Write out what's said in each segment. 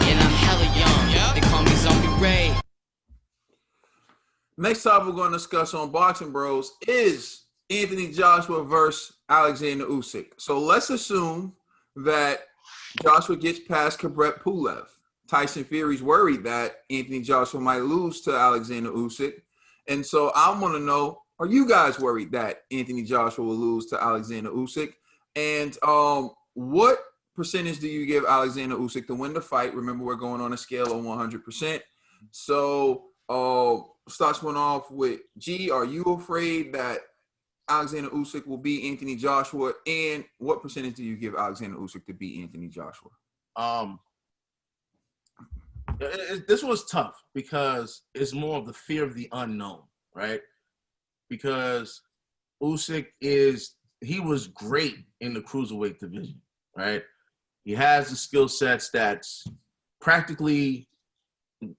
And I'm hella young. They call me Zombie Ray. Next topic we're going to discuss on Boxing Bros is Anthony Joshua versus Alexander Usyk. So let's assume that Joshua gets past Kabret Pulev. Tyson Fury's worried that Anthony Joshua might lose to Alexander Usyk. And so I want to know, are you guys worried that Anthony Joshua will lose to Alexander Usyk? And what percentage do you give Alexander Usyk to win the fight? Remember, we're going on a scale of 100%. So starts one off with G. Are you afraid that Alexander Usyk will beat Anthony Joshua? And what percentage do you give Alexander Usyk to beat Anthony Joshua? This was tough because it's more of the fear of the unknown, right? Because Usyk he was great in the cruiserweight division, right? He has the skill sets that's practically,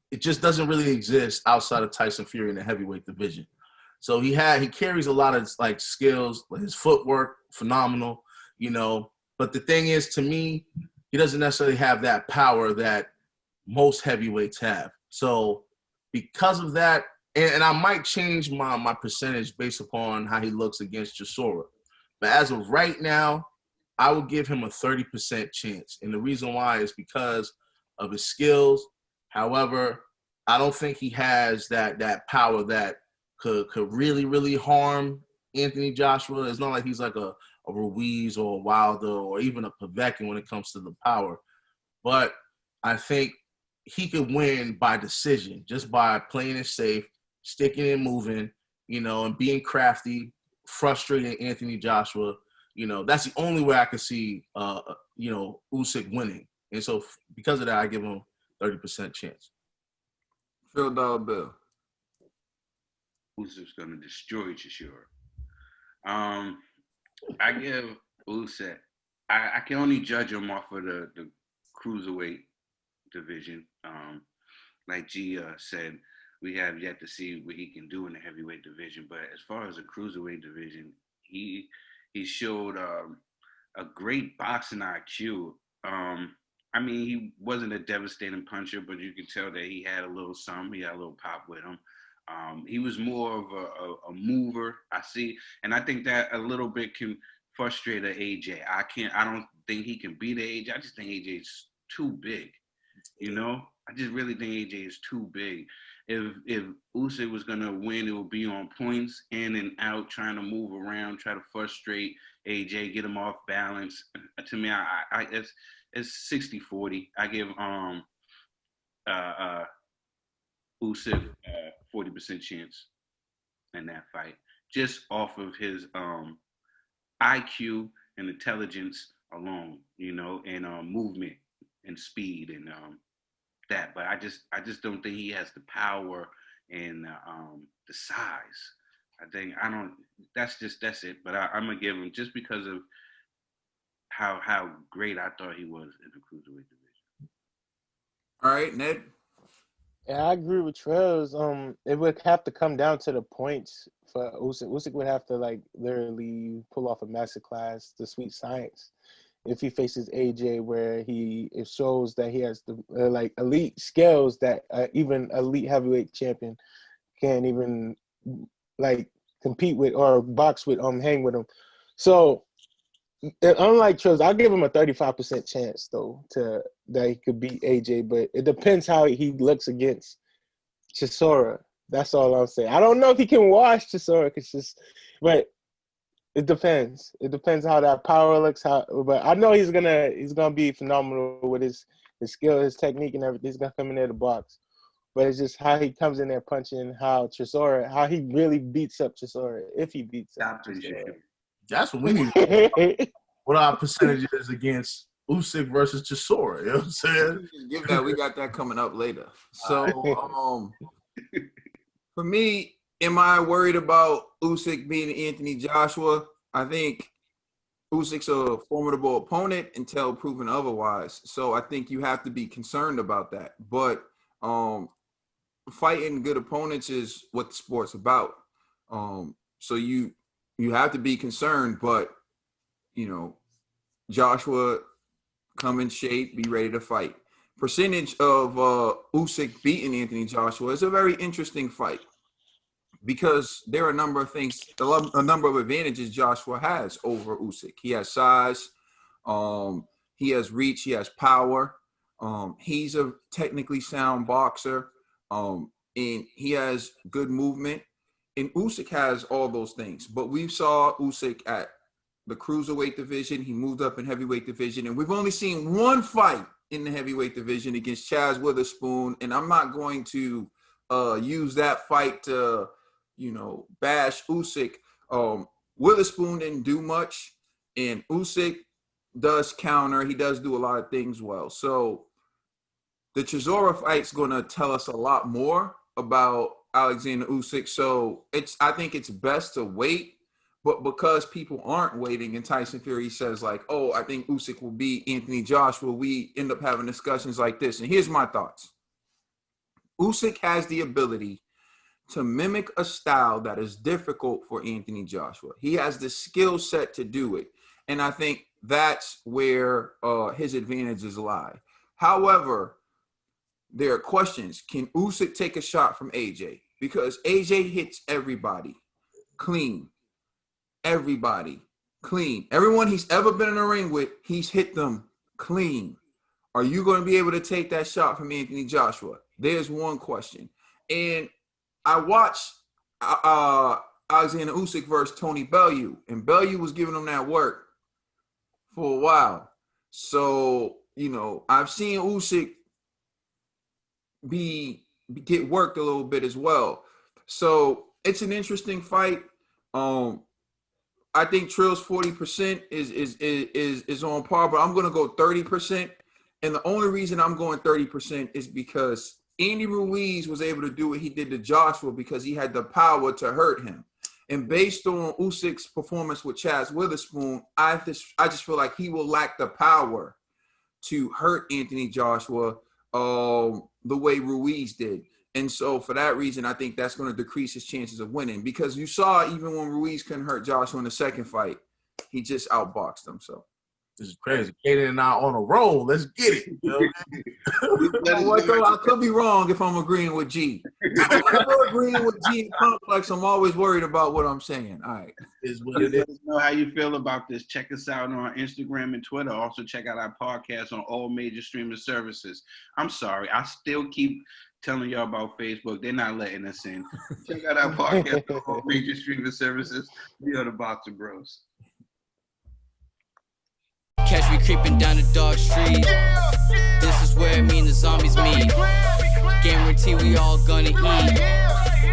it just doesn't really exist outside of Tyson Fury in the heavyweight division. So he carries a lot of like skills, like his footwork, phenomenal, But the thing is, to me, he doesn't necessarily have that power that most heavyweights have. So because of that, and I might change my percentage based upon how he looks against Chisora. But as of right now, I would give him a 30% chance. And the reason why is because of his skills. However, I don't think he has that power that could really, really harm Anthony Joshua. It's not like he's like a Ruiz or a Wilder or even a Povetkin when it comes to the power. But I think he could win by decision, just by playing it safe, sticking and moving, and being crafty, frustrating Anthony Joshua. That's the only way I could see, Usyk winning. And so because of that, I give him 30% chance. Phil Dollar Bill. Usyk's going to destroy Chisora. I give Usyk, I can only judge him off of the cruiserweight division. Like Gia said, we have yet to see what he can do in the heavyweight division. But as far as the cruiserweight division, he showed a great boxing IQ. He wasn't a devastating puncher, but you could tell that he had a little something. He had a little pop with him. He was more of a mover, I see. And I think that a little bit can frustrate an AJ. I don't think he can beat AJ. I just think AJ is too big. I just really think AJ is too big. If Usyk was gonna win, it would be on points, in and out, trying to move around, try to frustrate AJ, get him off balance. To me, it's 60-40. I give Usyk 40% chance in that fight, just off of his IQ and intelligence alone, and movement and speed and that. But I just don't think he has the power and the size. That's it. But I'm gonna give him, just because of how great I thought he was in the cruiserweight division. All right, Ned. Yeah, I agree with Trez. It would have to come down to the points for Usyk. Usyk would have to literally pull off a masterclass, the sweet science, if he faces AJ, where it shows that he has the elite skills that even elite heavyweight champion can't even compete with or box with, hang with him. So unlike Trez, I'll give him a 35% chance though that he could beat AJ, but it depends how he looks against Chisora. That's all I'll say. I don't know if he can wash Chisora, but it depends. It depends how that power looks. But I know he's gonna be phenomenal with his skill, his technique, and everything. He's gonna come in there to box. But it's just how he comes in there punching, how he really beats up Chisora, if he beats up Chisora. That's what we need to know. What our percentage is against Usyk versus Chisora. You know what I'm saying? Give that. We got that coming up later. So for me, am I worried about Usyk beating Anthony Joshua? I think Usyk's a formidable opponent until proven otherwise. So I think you have to be concerned about that. But fighting good opponents is what the sport's about. So you have to be concerned, but Joshua, come in shape, be ready to fight. percentage of Usyk beating Anthony Joshua is a very interesting fight because there are a number of things, a number of advantages Joshua has over Usyk. He has size, he has reach, he has power. He's a technically sound boxer, and he has good movement. And Usyk has all those things. But we saw Usyk at the cruiserweight division. He moved up in heavyweight division, and we've only seen one fight in the heavyweight division against Chaz Witherspoon. And I'm not going to use that fight to, bash Usyk. Witherspoon didn't do much, and Usyk does counter. He does do a lot of things well. So the Chisora fight's going to tell us a lot more about Alexander Usyk. So I think it's best to wait. But because people aren't waiting and Tyson Fury says like, oh, I think Usyk will beat Anthony Joshua, we end up having discussions like this. And here's my thoughts. Usyk has the ability to mimic a style that is difficult for Anthony Joshua. He has the skill set to do it. And I think that's where his advantages lie. However, there are questions. Can Usyk take a shot from AJ? Because AJ hits everybody clean. Everybody clean. Everyone he's ever been in a ring with, he's hit them clean. Are you going to be able to take that shot from Anthony Joshua? There's one question. And I watched Alexander Usyk versus Tony Bellew, and Bellew was giving him that work for a while. So, I've seen Usyk get worked a little bit as well. So it's an interesting fight. I think Trill's 40% is on par, but I'm going to go 30%. And the only reason I'm going 30% is because Andy Ruiz was able to do what he did to Joshua because he had the power to hurt him. And based on Usyk's performance with Chaz Witherspoon, I just feel like he will lack the power to hurt Anthony Joshua the way Ruiz did. And so for that reason, I think that's going to decrease his chances of winning because you saw even when Ruiz couldn't hurt Joshua in the second fight, he just outboxed him. So this is crazy. Kaden and I on a roll. Let's get it. I could be wrong if I'm agreeing with G. If I'm agreeing with G Complex, I'm always worried about what I'm saying. All right. Is what it is. Let us know how you feel about this. Check us out on Instagram and Twitter. Also check out our podcast on all major streaming services. I'm sorry. I still keep telling y'all about Facebook. They're not letting us in. Check out our podcast on all major streaming services. We are the Boxer Bros. Catch me creeping down the dark street. This is where me and the zombies meet. Guarantee we all gonna eat.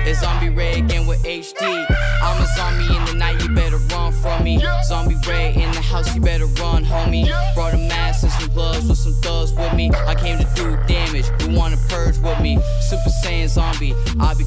It's Zombie Ray again with HD. I'm a zombie in the night, you better run from me. Zombie Ray in the house, you better run, homie. Brought a mask and some gloves with some thugs with me. I came to do damage, you wanna purge with me. Super Saiyan zombie, I'll be